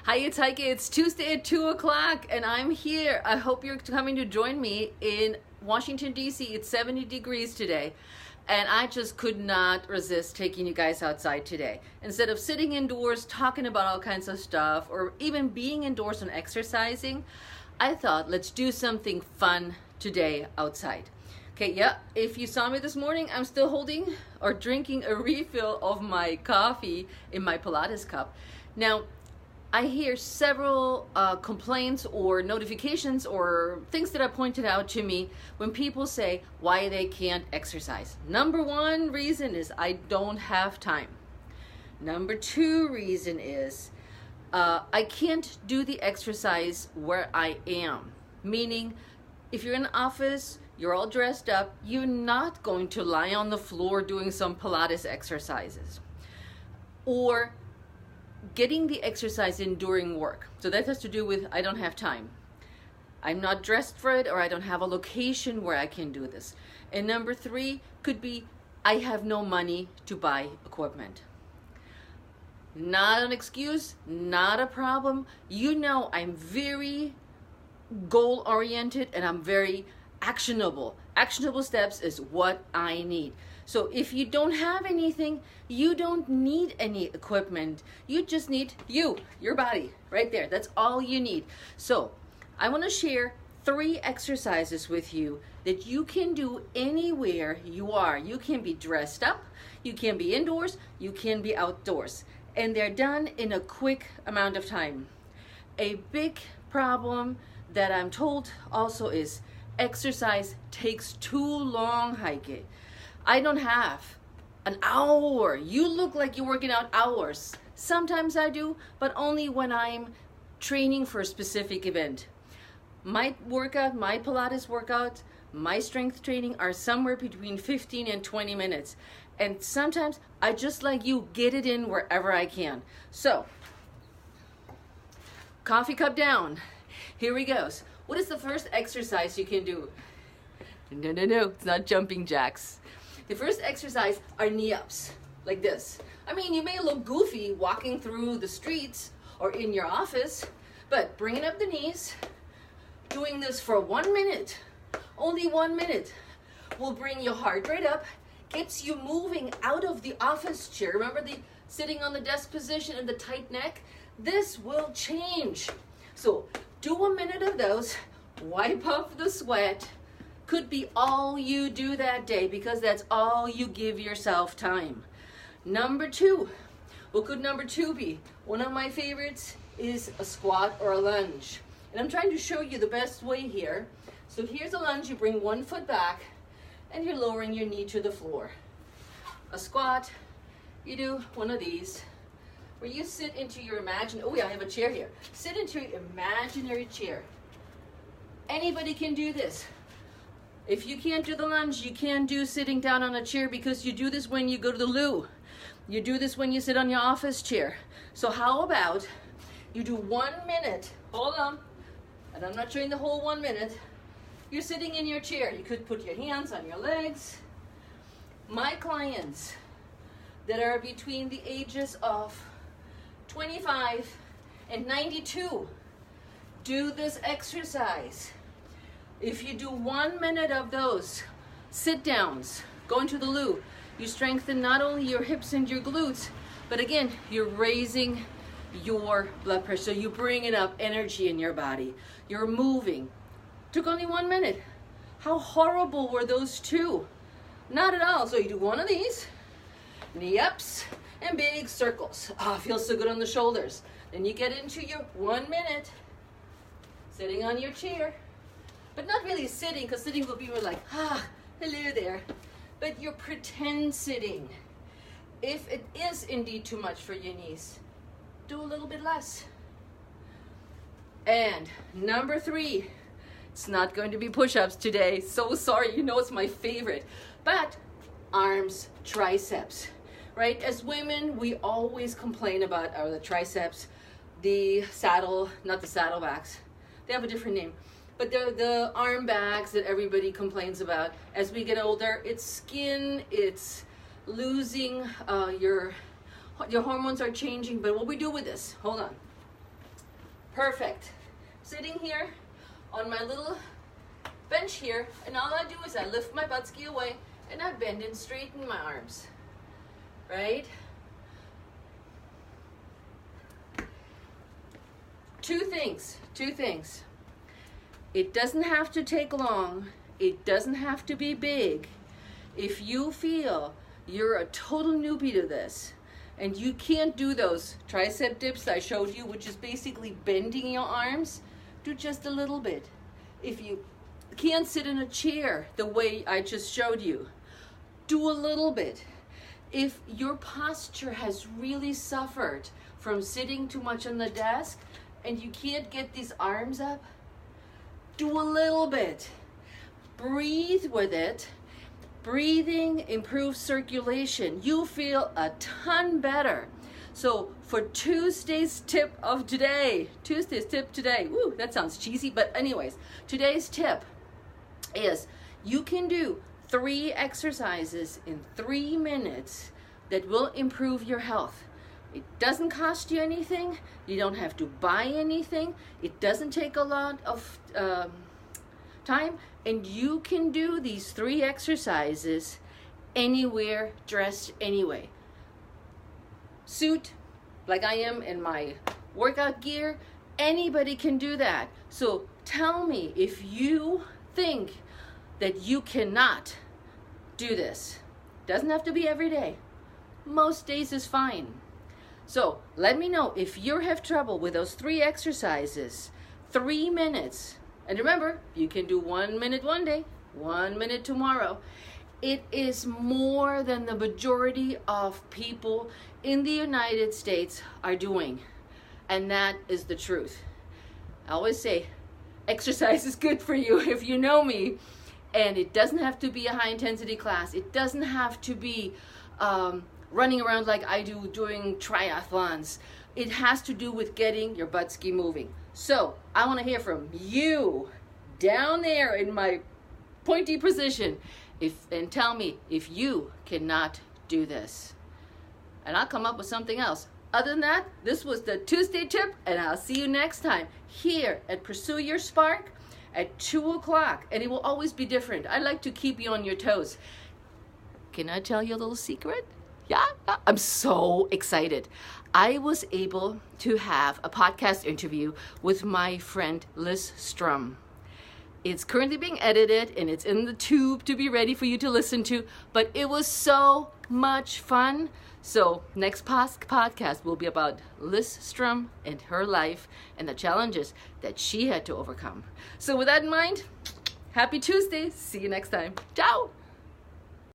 Hi, it's Heike. It's Tuesday at 2 o'clock and I'm here. I hope you're coming to join me in Washington, D.C. It's 70 degrees today and I just could not resist taking you guys outside today. Instead of sitting indoors talking about all kinds of stuff or even being indoors and exercising, I thought let's do something fun today outside. Okay, yeah, if you saw me this morning, I'm still holding or drinking a refill of my coffee in my Pilates cup. Now, I hear several complaints or notifications or things that are pointed out to me when people say why they can't exercise. Number one reason is I don't have time. Number two reason is I can't do the exercise where I am. Meaning, if you're in an office, you're all dressed up, you're not going to lie on the floor doing some Pilates exercises. Or getting the exercise in during work. So that has to do with I don't have time. I'm not dressed for it, or I don't have a location where I can do this. And number three could be I have no money to buy equipment. Not an excuse, not a problem. You know I'm very goal oriented and I'm very actionable. Actionable steps is what I need. So if you don't have anything, you don't need any equipment. You just need your body right there. That's all you need. So I want to share 3 exercises with you that you can do anywhere you are. You can be dressed up, you can be indoors, you can be outdoors. And they're done in a quick amount of time. A big problem that I'm told also is exercise takes too long, Heike. I don't have an hour. You look like you're working out hours. Sometimes I do, but only when I'm training for a specific event. My workout, my Pilates workout, my strength training are somewhere between 15 and 20 minutes. And sometimes I just like you get it in wherever I can. So, coffee cup down. Here we go. What is the first exercise you can do? No, it's not jumping jacks. The first exercise are knee-ups, like this. I mean, you may look goofy walking through the streets or in your office, but bringing up the knees, doing this for 1 minute, only 1 minute, will bring your heart rate up, gets you moving out of the office chair. Remember the sitting on the desk position and the tight neck? This will change. So do 1 minute of those, wipe off the sweat. Could be all you do that day because that's all you give yourself time. Number 2, what could number 2 be? One of my favorites is a squat or a lunge. And I'm trying to show you the best way here. So here's a lunge, you bring 1 foot back and you're lowering your knee to the floor. A squat, you do one of these where you sit into your I have a chair here. Sit into your imaginary chair. Anybody can do this. If you can't do the lunge, you can do sitting down on a chair because you do this when you go to the loo. You do this when you sit on your office chair. So how about you do 1 minute, hold on, and I'm not showing the whole 1 minute. You're sitting in your chair. You could put your hands on your legs. My clients that are between the ages of 25 and 92 do this exercise. If you do 1 minute of those sit downs, going to the loo, you strengthen not only your hips and your glutes, but again, you're raising your blood pressure. So you bring it up energy in your body. You're moving. Took only 1 minute. How horrible were those 2? Not at all. So you do one of these, knee ups and big circles. Oh, feels so good on the shoulders. Then you get into your 1 minute, sitting on your chair. But not really sitting, because sitting will be more like, hello there. But you're pretend sitting. If it is indeed too much for your knees, do a little bit less. And number 3, it's not going to be push-ups today. So sorry, you know it's my favorite. But arms, triceps, right? As women, we always complain about the triceps, not the saddlebacks. They have a different name. But they're the arm bags that everybody complains about. As we get older, it's skin, it's losing, your hormones are changing. But what we do with this, hold on. Perfect. Sitting here on my little bench here, and all I do is I lift my butt ski away and I bend and straighten my arms. Right? Two things. It doesn't have to take long. It doesn't have to be big. If you feel you're a total newbie to this and you can't do those tricep dips I showed you, which is basically bending your arms, do just a little bit. If you can't sit in a chair the way I just showed you, do a little bit. If your posture has really suffered from sitting too much on the desk and you can't get these arms up, do a little bit. Breathe with it. Breathing improves circulation. You'll feel a ton better. So for Tuesday's tip today, woo, that sounds cheesy, but anyways, today's tip is you can do 3 exercises in 3 minutes that will improve your health. It doesn't cost you anything. You don't have to buy anything. It doesn't take a lot of time. And you can do these 3 exercises anywhere, dressed anyway. Suit, like I am in my workout gear, anybody can do that. So tell me if you think that you cannot do this. Doesn't have to be every day. Most days is fine. So let me know if you have trouble with those 3 exercises, 3 minutes. And remember, you can do 1 minute one day, 1 minute tomorrow. It is more than the majority of people in the United States are doing. And that is the truth. I always say, exercise is good for you if you know me. And it doesn't have to be a high intensity class. It doesn't have to be running around like I do doing triathlons. It has to do with getting your butt ski moving. So I want to hear from you down there in my pointy position and tell me if you cannot do this. And I'll come up with something else. Other than that, this was the Tuesday tip, and I'll see you next time here at Pursue Your Spark at 2 o'clock. And it will always be different. I like to keep you on your toes. Can I tell you a little secret? Yeah, I'm so excited. I was able to have a podcast interview with my friend Liz Strum. It's currently being edited and it's in the tube to be ready for you to listen to, but it was so much fun. So next podcast will be about Liz Strum and her life and the challenges that she had to overcome. So with that in mind, happy Tuesday. See you next time. Ciao.